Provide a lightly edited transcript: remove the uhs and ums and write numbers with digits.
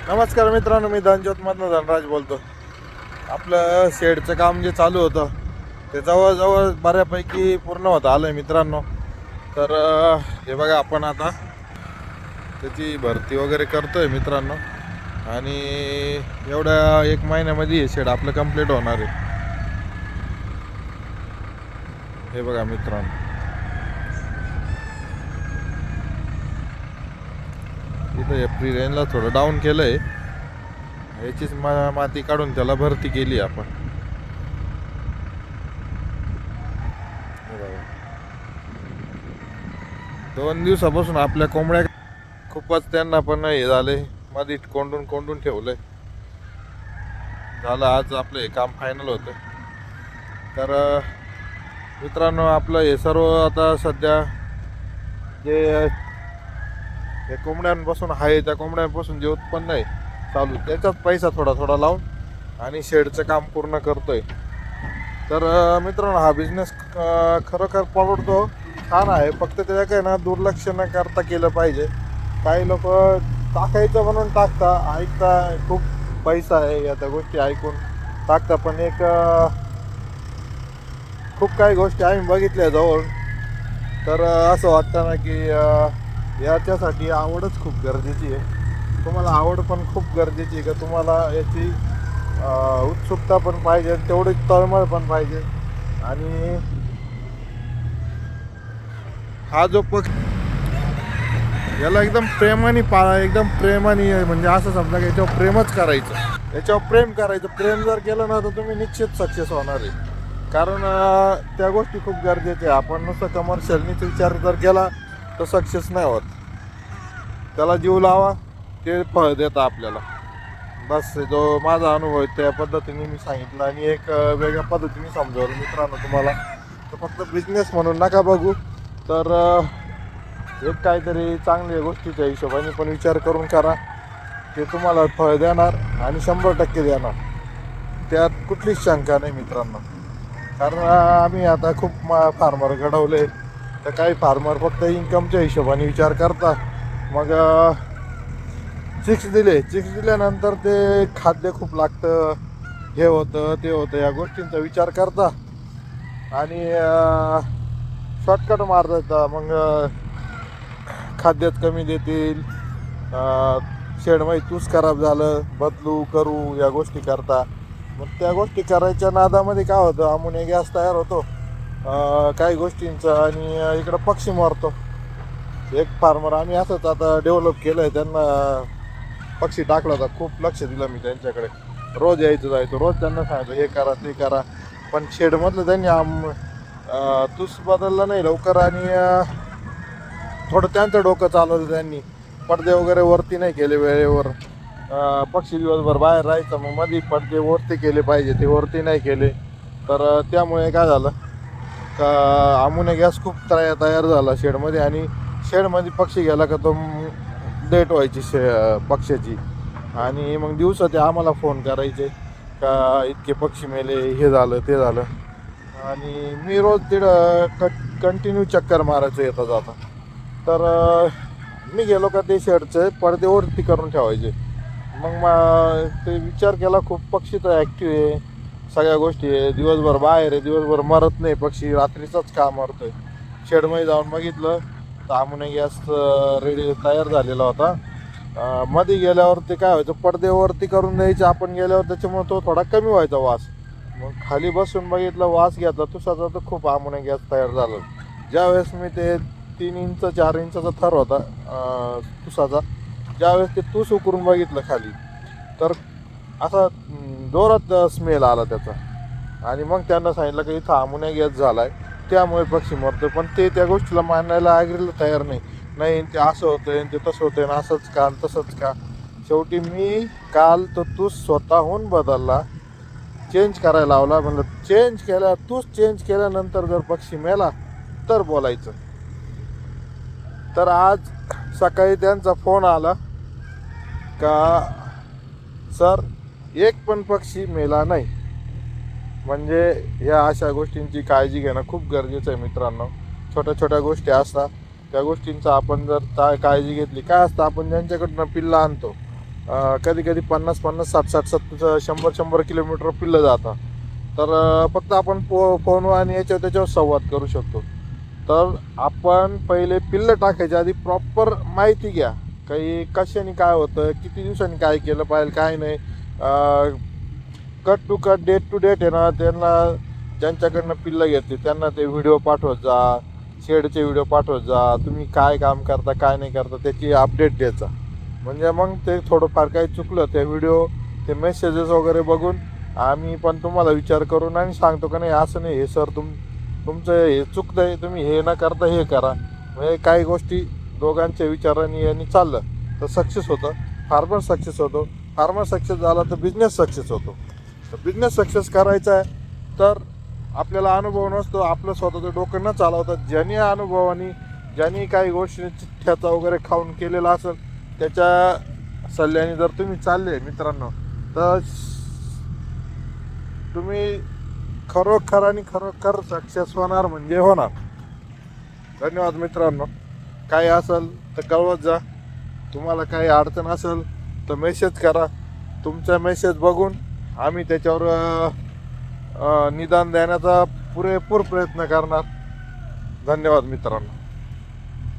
नमस्कार मित्रांनो, मी धनज्योतमधनं धनराज बोलतो. आपलं शेडचं काम जे चालू होतं ते जवळजवळ बऱ्यापैकी पूर्ण होतं आलं आहे मित्रांनो. तर हे बघा, आपण आता त्याची भरती वगैरे करतोय मित्रांनो, आणि एवढ्या 1 महिन्यामध्ये हे शेड आपलं कंप्लीट होणार आहे. हे बघा मित्रांनो, इथं हे फ्री रेंजला थोडं डाऊन केलं आहे. याचीच माती काढून त्याला भरती केली आपण. हे बघा, 2 दिवसापासून आपल्या कोंबड्या खूपच त्यांना पण हे झाले, मध्ये कोंडून ठेवलंय. झालं आज आपलं हे काम फायनल होतं. तर मित्रांनो, आपलं हे सर्व आता सध्या जे कोंबड्यांपासून आहे, त्या कोंबड्यांपासून जे उत्पन्न आहे चालू, त्याच्यात पैसा थोडा थोडा लावून आणि शेडचं काम पूर्ण करतोय. तर मित्रांनो, हा बिझनेस खरोखर परवडतो, छान आहे. फक्त त्याच्या काय ना, दुर्लक्ष न करता केलं पाहिजे. काही लोक टाकायचं म्हणून टाकता, ऐकता खूप पैसा आहे या त्या गोष्टी ऐकून टाकता. पण खूप काही गोष्टी आम्ही बघितल्या जवळ. तर असं वाटतं ना की याच्यासाठी आवडच खूप गरजेची आहे. तुम्हाला आवड पण खूप गरजेची आहे, का तुम्हाला याची उत्सुकता पण पाहिजे, तेवढीच तळमळ पण पाहिजे. आणि हा जो याला एकदम प्रेमाने पाळा, एकदम प्रेमाने, म्हणजे असं समजा की याच्यावर प्रेमच करायचं. याच्यावर प्रेम करायचं. प्रेम जर केलं ना तर तुम्ही निश्चित सक्सेस होणार आहे. कारण त्या गोष्टी खूप गरजेच्या आहे. आपण नुसतं कमर्शियलनीच विचार जर केला तर सक्सेस नाही होत. त्याला जीव लावा, ते फळ देतं आपल्याला. बस जो माझा अनुभव आहे त्या पद्धतीने मी सांगितलं, आणि एक वेगळ्या पद्धतीने समजावलं मित्रांनो तुम्हाला. तर फक्त बिझनेस म्हणून नका बघू, तर एक काहीतरी चांगल्या गोष्टीच्या हिशोबाने पण विचार करून करा. ते तुम्हाला फळ देणार आणि 100% देणार, त्यात कुठलीच शंका नाही मित्रांनो. कारण आम्ही आता खूप फार्मर घडवले. तर काही फार्मर फक्त इन्कमच्या हिशोबाने विचार करता. मग चिक्स दिल्यानंतर ते खाद्य खूप लागतं, हे होतं ते होतं, या गोष्टींचा विचार करता आणि शॉर्टकट मारता. मग खाद्यात कमी देतील, शेडमध्ये तूच खराब झालं, बदलू करू, या गोष्टी करता. मग त्या गोष्टी करायच्या नादामध्ये काय होतं, अमोनिया गॅस तयार होतो काही गोष्टींचा, आणि इकडं पक्षी मरतो. एक फार्मर आम्ही असंच आता डेव्हलप केलं आहे, त्यांना पक्षी टाकला होता. खूप लक्ष दिलं मी त्यांच्याकडे, रोज जायचो, रोज त्यांना सांगायचं हे करा ते करा. पण शेडमधलं त्यांनी तूस बदलला नाही लवकर, आणि थोडं त्यांचं डोकं चालवलं त्यांनी. पडदे वगैरे वरती नाही केले वेळेवर. पक्षी दिवसभर बाहेर राहायचं, मग मध्ये पडदे वरती केले पाहिजे, ते वरती नाही केले. तर त्यामुळे काय झालं का, अमोनिया गॅस खूप तयार झाला शेडमध्ये, आणि शेडमध्ये पक्षी गेला का तो डेट व्हायची पक्ष्याची. आणि मग दिवसा ते आम्हाला फोन करायचे का इतके पक्षी मेले, हे झालं ते झालं. आणि मी रोज तिथं कंटिन्यू चक्कर मारायचं येता जाता. तर मी गेलो का ते शेडचे पडदे वरती करून ठेवायचे. मग ते विचार केला, खूप पक्षी तर ॲक्टिव्ह आहे, सगळ्या गोष्टी आहे, दिवसभर बाहेर आहे, दिवसभर मरत नाही पक्षी, रात्रीचाच का मरतोय. शेडमध्ये जाऊन बघितलं तर अमोनिया गॅस रेडी तयार झालेला होता. मध्ये गेल्यावर ते काय व्हायचं, पडदेवरती करून द्यायचे आपण गेल्यावर, त्याच्यामुळे तो थोडा कमी व्हायचा वास. मग खाली बसून बघितलं, वास घेतला तुसाचा, तर खूप अमोनिया गॅस तयार झाला. ज्यावेळेस मी ते 3 इंच 4 इंचाचा थर होता तुसाचा, ज्यावेळेस ते तूस उकरून बघितलं खाली, तर असा जोरात स्मेल आला त्याचा. आणि मग त्यांना सांगितलं की इथं अमोनिया गॅस झाला आहे, त्यामुळे पक्षी मरतो. पण ते त्या गोष्टीला मानायला ॲग्रीला तयार नाही, ते असं होतं ते तसं होतं, आणि असंच का तसंच का. शेवटी मी काल तो तूस स्वतःहून बदलला, चेंज करायला लावला. म्हणलं तूच चेंज केल्यानंतर जर पक्षी मेला तर बोलायचं. तर आज सकाळी त्यांचा फोन आला का सर, एक पण पक्षी मेला नाही. म्हणजे या अशा गोष्टींची काळजी घेणं खूप गरजेचं आहे मित्रांनो. छोट्या छोट्या गोष्टी असतात, त्या गोष्टींचा आपण जर काळजी घेतली. काय असतं, आपण ज्यांच्याकडनं पिल्ला आणतो कधी कधी 50-50, 60-60, 70, 100-100 किलोमीटर पिल्लं जातात. तर फक्त आपण फोनवर आणि त्याच्यावर संवाद करू शकतो. तर आपण पहिले पिल्लं टाकायच्या आधी प्रॉपर माहिती घ्या, काही कशाने काय होतं, किती दिवसांनी काय केलं पाहिजे, काय नाही. Cut to cut, date to date आहे ना, त्यांना ज्यांच्याकडनं पिल्लं घेतली त्यांना ते व्हिडिओ पाठवत जा, शेडचे व्हिडिओ पाठवत जा, तुम्ही काय काम करता काय नाही करता त्याची अपडेट द्यायचा. म्हणजे मग ते थोडंफार काही चुकलं ते व्हिडिओ, ते मेसेजेस वगैरे बघून आम्ही पण तुम्हाला विचार करून आणि सांगतो का नाही असं नाही, हे सर तुमचं हे चुकतं आहे, तुम्ही हे न करता हे करा. म्हणजे काही गोष्टी दोघांच्या विचारांनी यांनी चाललं तर सक्सेस होतं, फार्मर सक्सेस होतो. फार्मर सक्सेस झाला तर बिझनेस सक्सेस होतो. तर बिझनेस सक्सेस करायचा आहे तर आपल्याला अनुभव नसतो, आपलं स्वतःचं डोकं न चालवतात, ज्यांनी अनुभवानी ज्यांनी काही गोष्टी चिठ्ठ्याचा वगैरे खाऊन केलेला असेल त्याच्या सल्ल्याने जर तुम्ही चालले मित्रांनो तर तुम्ही खरोखर सक्सेस होणार म्हणजे होणार. धन्यवाद मित्रांनो. काही असेल तर कळवत जा, तुम्हाला काही अडचण असेल तर मेसेज करा. तुमचा मेसेज बघून आम्ही त्याच्यावर निदान देण्याचा पुरेपूर प्रयत्न करणार. धन्यवाद मित्रांनो.